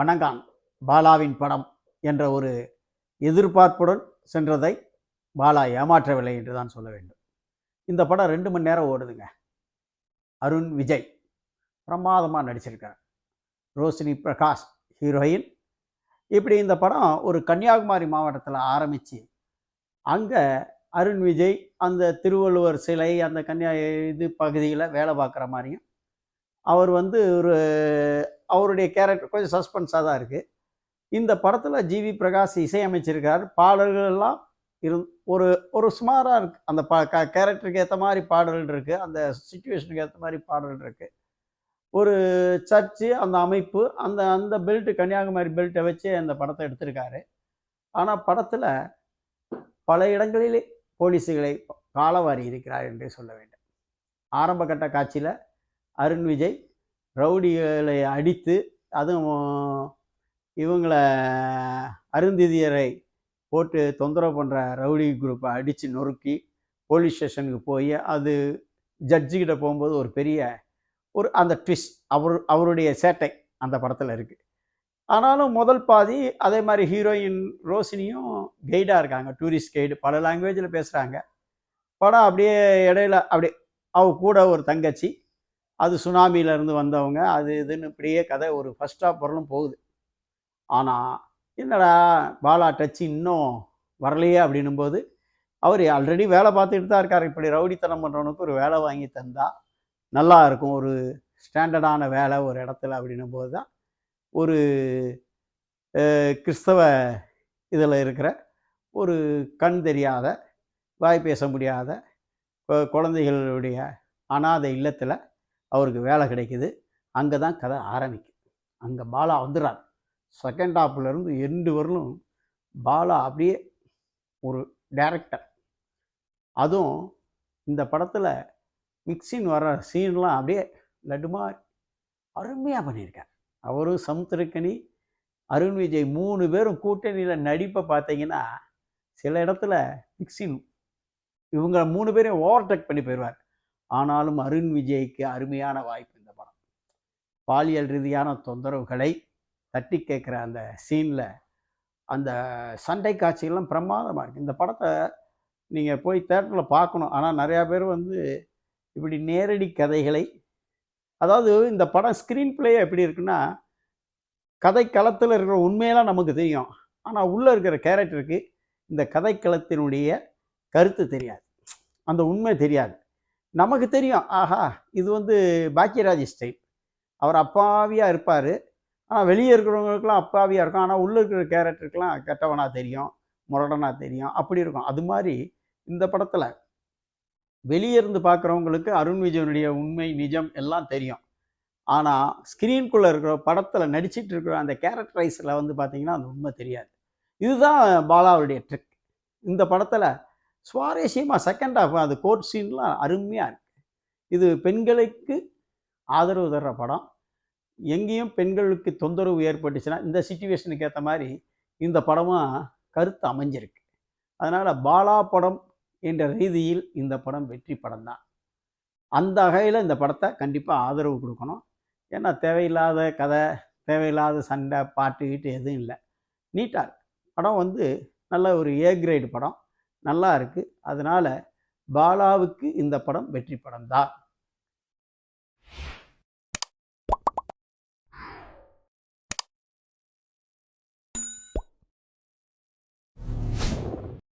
பனங்கான் பாலாவின் படம் என்ற ஒரு எதிர்பார்ப்புடன் சென்றதை பாலா ஏமாற்றவில்லை என்று தான் சொல்ல வேண்டும். இந்த படம் 2 மணி நேரம் ஓடுதுங்க. அருண் விஜய் பிரமாதமாக நடிச்சிருக்கார். ரோஷினி பிரகாஷ் ஹீரோயின். இப்படி இந்த படம் ஒரு கன்னியாகுமரி மாவட்டத்தில் ஆரம்பித்து அங்கே அருண் விஜய் அந்த திருவள்ளுவர் சிலை அந்த பகுதியில் வேலை பார்க்குற மாதிரியும் அவர் ஒரு அவருடைய கேரக்டர் கொஞ்சம் சஸ்பென்ஸாக தான் இருக்குது. இந்த படத்தில் ஜிவி பிரகாஷ் இசையமைச்சிருக்கார். பாடல்கள் எல்லாம் ஒரு ஒரு சுமாராக இருக்குது. அந்த கேரக்டருக்கு ஏற்ற மாதிரி பாடல்கள் இருக்குது, அந்த சுச்சுவேஷனுக்கு ஏற்ற மாதிரி பாடல்கள் இருக்குது. ஒரு சர்ச்சு அந்த அமைப்பு அந்த அந்த பெல்ட்டு கன்னியாகுமரி பெல்ட்டை வச்சு அந்த படத்தை எடுத்திருக்காரு. ஆனால் படத்தில் பல இடங்களிலே போலீஸுகளை காலவாரி இருக்கிறார் என்றே சொல்ல வேண்டும். ஆரம்ப கட்ட காட்சியில் அருண் விஜய் ரவுடிகளை அடித்து, அதுவும் இவங்களை அருந்ததியரை போட்டு தொந்தரவு பண்ணுற ரவுடி குரூப்பை அடித்து நொறுக்கி போலீஸ் ஸ்டேஷனுக்கு போய் அது ஜட்ஜுக்கிட்ட போகும்போது ஒரு பெரிய அந்த ட்விஸ்ட் அவருடைய சேட்டை அந்த படத்தில் இருக்குது. ஆனாலும் முதல் பாதி அதே மாதிரி ஹீரோயின் ரோஷினியும் கைடாக இருக்காங்க, டூரிஸ்ட் கைடு, பல லாங்குவேஜில் பேசுகிறாங்க. படம் அப்படியே இடையில அப்படியே அவ கூட ஒரு தங்கச்சி, அது சுனாமியிலேருந்து வந்தவங்க, அது இதுன்னு இப்படியே கதை ஒரு ஃபர்ஸ்ட் ஹாஃப் வரலும் போகுது. ஆனால் என்னடா பாலா டச்சு இன்னும் வரலையே அப்படின்னும்போது அவர் ஆல்ரெடி வேலை பார்த்துக்கிட்டு தான் இருக்கார். இப்படி ரவுடித்தனம் பண்ணுறவனுக்கு ஒரு வேலை வாங்கி தந்தால் நல்லா இருக்கும், ஒரு ஸ்டாண்டர்டான வேலை ஒரு இடத்துல அப்படின்னும் போது தான் ஒரு கிறிஸ்தவ இதில் இருக்கிற ஒரு கண் தெரியாத வாய் பேச முடியாத குழந்தைகளுடைய அனாதை இல்லத்தில் அவருக்கு வேலை கிடைக்குது. அங்கே தான் கதை ஆரம்பிக்குது. அங்கே பாலா வந்துடுறார். செகண்ட் ஹாஃப்லேருந்து எண்டு வரலும் பாலா அப்படியே ஒரு டைரக்டர். அதுவும் இந்த படத்தில் மிக்சின் வர சீன்லாம் அப்படியே லட்டுமா அருமையாக பண்ணியிருக்கார். அவரும் சமுத்திரக்கனி அருண் விஜய் 3 பேரும் கூட்டணியில் நடிப்பை பார்த்தீங்கன்னா சில இடத்துல மிக்சின் இவங்க 3 பேரையும் ஓவர்டேக் பண்ணி போயிடுவார். ஆனாலும் அருண் விஜய்க்கு அருமையான வாய்ப்பு இந்த படம். பாலியல் ரீதியான தொந்தரவுகளை தட்டி கேட்குற அந்த சீனில் அந்த சண்டை காட்சிகள்லாம் பிரமாதமாக இருக்குது. இந்த படத்தை நீங்கள் போய் தேட்டரில் பார்க்கணும். ஆனால் நிறையா பேர் இப்படி நேரடி கதைகளை, அதாவது இந்த படம் ஸ்க்ரீன் பிளே எப்படி இருக்குன்னா, கதை களத்தில் இருக்கிற உண்மையெல்லாம் நமக்கு தெரியும், ஆனால் உள்ளே இருக்கிற கேரக்டருக்கு இந்த கதைக்களத்தினுடைய கருத்து தெரியாது, அந்த உண்மை தெரியாது. நமக்கு தெரியும், ஆஹா இது பாக்கியராஜ் ஸ்டைல், அவர் அப்பாவியாக இருப்பார், ஆனால் வெளியே இருக்கிறவங்களுக்கெல்லாம் அப்பாவியாக இருக்கும், ஆனால் உள்ளே இருக்கிற கேரக்டருக்கெல்லாம் கெட்டவனாக தெரியும், முரடனாக தெரியும், அப்படி இருக்கும். அது மாதிரி இந்த படத்தில் வெளியே இருந்து பார்க்குறவங்களுக்கு அருண் விஜயனுடைய உண்மை நிஜம் எல்லாம் தெரியும். ஆனால் ஸ்க்ரீனுக்குள்ளே இருக்கிற படத்தில் நடிச்சிட்டு இருக்கிற அந்த கேரக்டரைஸில் பார்த்தீங்கன்னா அந்த உண்மை தெரியாது. இதுதான் பாலாவுடைய ட்ரிக். இந்த படத்தில் சுவாரஸ்யமாக செகண்ட் ஹாஃப் அது கோர்ட் சீன்லாம் அருமையாக இருக்குது. இது பெண்களுக்கு ஆதரவு தர்ற படம். எங்கேயும் பெண்களுக்கு தொந்தரவு ஏற்பட்டுச்சுன்னா இந்த சிச்சுவேஷனுக்கு ஏற்ற மாதிரி இந்த படமாக கருத்து அமைஞ்சிருக்கு. அதனால் பாலா படம் என்ற ரீதியில் இந்த படம் வெற்றி படம் தான். அந்த வகையில் இந்த படத்தை கண்டிப்பாக ஆதரவு கொடுக்கணும். ஏன்னா தேவையில்லாத கதை, தேவையில்லாத சண்டை, பாட்டு கீட்டு எதுவும் இல்லை. நீட்டாக இருக்கு படம். நல்ல ஒரு ஏ கிரேடு படம், நல்லா இருக்குது. அதனால் பாலாவுக்கு இந்த படம் வெற்றி படம் தான்.